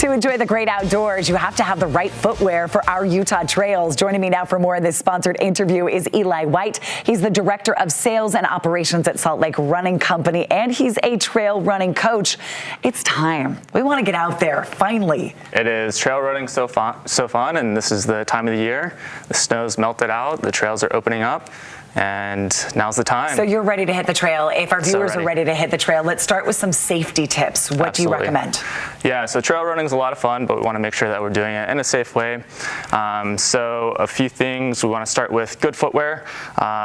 To enjoy the great outdoors, you have to have the right footwear for our Utah trails. Joining me now for more of this sponsored interview is Eli White. He's the Director of Sales and Operations at Salt Lake Running Company, and he's a trail running coach. It's time. We want to get out there, finally. It is. Trail running so fun, and this is the time of the year. The snow's melted out, the trails are opening up, and now's the time. So you're ready to hit the trail. If our viewers are ready to hit the trail, let's start with some safety tips. What do you recommend? Yeah, so trail running is a lot of fun, but we want to make sure that we're doing it in a safe way. So a few things, we want to start with good footwear.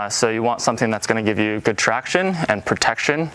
So you want something that's going to give you good traction and protection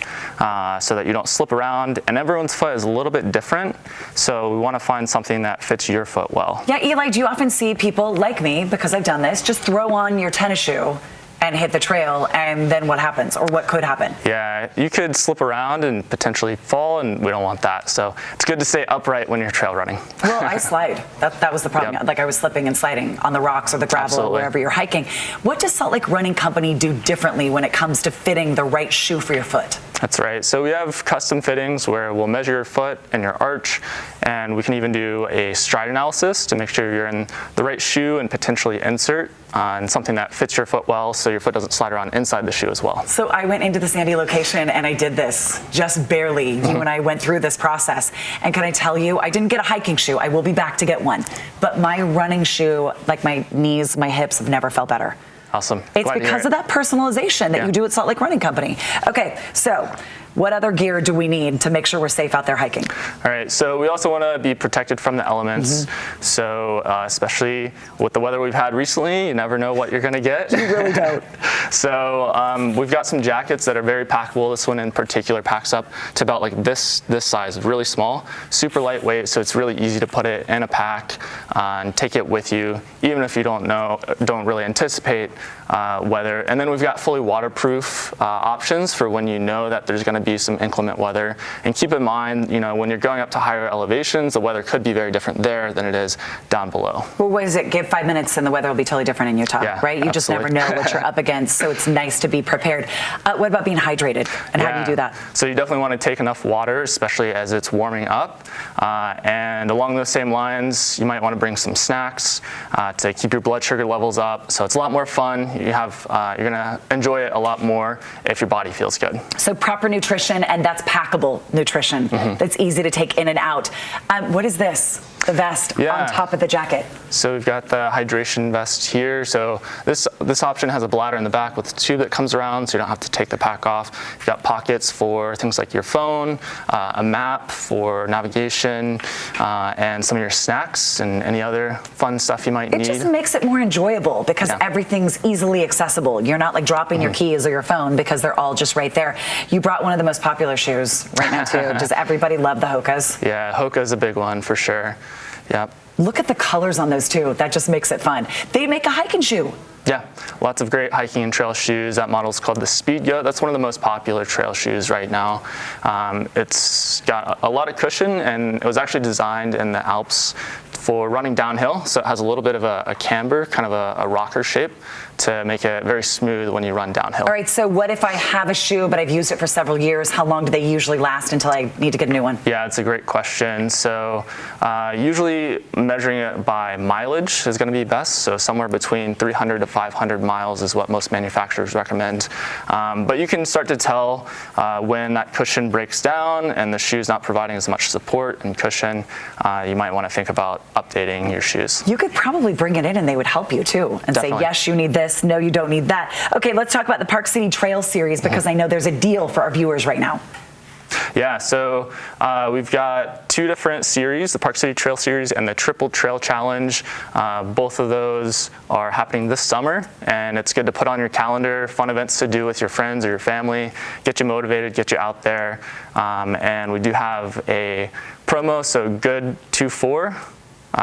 so that you don't slip around. And everyone's foot is a little bit different, so we want to find something that fits your foot well. Yeah, Eli, do you often see people like me, because I've done this, just throw on your tennis shoe and hit the trail, and then what happens, or what could happen? Yeah, you could slip around and potentially fall, and we don't want that. So it's good to stay upright when you're trail running. Well, I slide. That was the problem. Yep. Like I was slipping and sliding on the rocks or the gravel or wherever you're hiking. What does Salt Lake Running Company do differently when it comes to fitting the right shoe for your foot? That's right. So we have custom fittings where we'll measure your foot and your arch, and we can even do a stride analysis to make sure you're in the right shoe and potentially insert and something that fits your foot well, so your foot doesn't slide around inside the shoe as well. So I went into the Sandy location and I did this just barely. You and I went through this process, and can I tell you, I didn't get a hiking shoe. I will be back to get one, but my running shoe, like my knees, my hips have never felt better. Awesome. It's because of that personalization that you do at Salt Lake Running Company. Okay, so what other gear do we need to make sure we're safe out there hiking? All right, so we also want to be protected from the elements. So especially with the weather we've had recently, you never know what you're going to get. You really don't. So we've got some jackets that are very packable. This one in particular packs up to about like this size, really small, super lightweight, so it's really easy to put it in a pack and take it with you, even if you don't really anticipate weather. And then we've got fully waterproof options for when you know that there's going to be some inclement weather. And keep in mind, when you're going up to higher elevations, the weather could be very different there than it is down below. Well, what is it? Give 5 minutes and the weather will be totally different in Utah, right? You just never know what you're up against, so it's nice to be prepared. What about being hydrated, and how do you do that? So you definitely want to take enough water, especially as it's warming up. And along those same lines, you might want to bring some snacks to keep your blood sugar levels up. So it's a lot more fun. You're going to enjoy it a lot more if your body feels good. So proper nutrition, and that's packable nutrition. That's easy to take in and out. What is this? The vest on top of the jacket. So we've got the hydration vest here. So this option has a bladder in the back with a tube that comes around, so you don't have to take the pack off. You've got pockets for things like your phone, a map for navigation, and some of your snacks and any other fun stuff you might need. It just makes it more enjoyable because everything's easily accessible. You're not like dropping your keys or your phone because they're all just right there. You brought one of the most popular shoes right now too. Does everybody love the Hoka's? Yeah, Hoka's a big one for sure. Yep. Look at the colors on those too. That just makes it fun. They make a hiking shoe. Yeah, lots of great hiking and trail shoes. That model's called the Speedgoat. That's one of the most popular trail shoes right now. It's got a lot of cushion, and it was actually designed in the Alps for running downhill, so it has a little bit of a camber, kind of a rocker shape, to make it very smooth when you run downhill. All right, so what if I have a shoe, but I've used it for several years? How long do they usually last until I need to get a new one? Yeah, it's a great question. So usually measuring it by mileage is going to be best, so somewhere between 300 to 500 miles is what most manufacturers recommend. But you can start to tell when that cushion breaks down and the shoe's not providing as much support and cushion. You might want to think about updating your shoes. You could probably bring it in and they would help you too and say, yes, you need this, no, you don't need that. Okay, let's talk about the Park City Trail Series, because I know there's a deal for our viewers right now. Yeah, so we've got two different series, the Park City Trail Series and the Triple Trail Challenge. Both of those are happening this summer, and it's good to put on your calendar, fun events to do with your friends or your family, get you motivated, get you out there. And we do have a promo, so good 2-4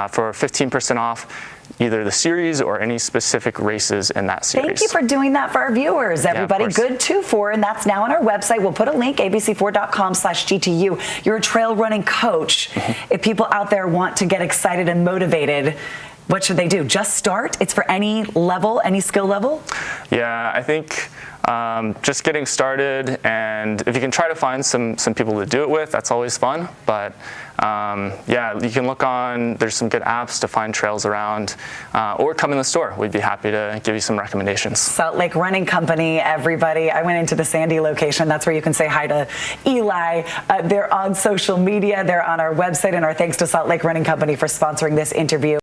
for 15% off either the series or any specific races in that series. Thank you for doing that for our viewers, everybody. Good 2-4, and that's now on our website. We'll put a link, abc4.com/GTU. You're a trail running coach. If people out there want to get excited and motivated, what should they do? Just start? It's for any level, any skill level? Yeah, I think just getting started, and if you can try to find some people to do it with, that's always fun. But yeah, you can look on, there's some good apps to find trails around, or come in the store. We'd be happy to give you some recommendations. Salt Lake Running Company, everybody. I went into the Sandy location. That's where you can say hi to Eli. They're on social media. They're on our website, and our thanks to Salt Lake Running Company for sponsoring this interview.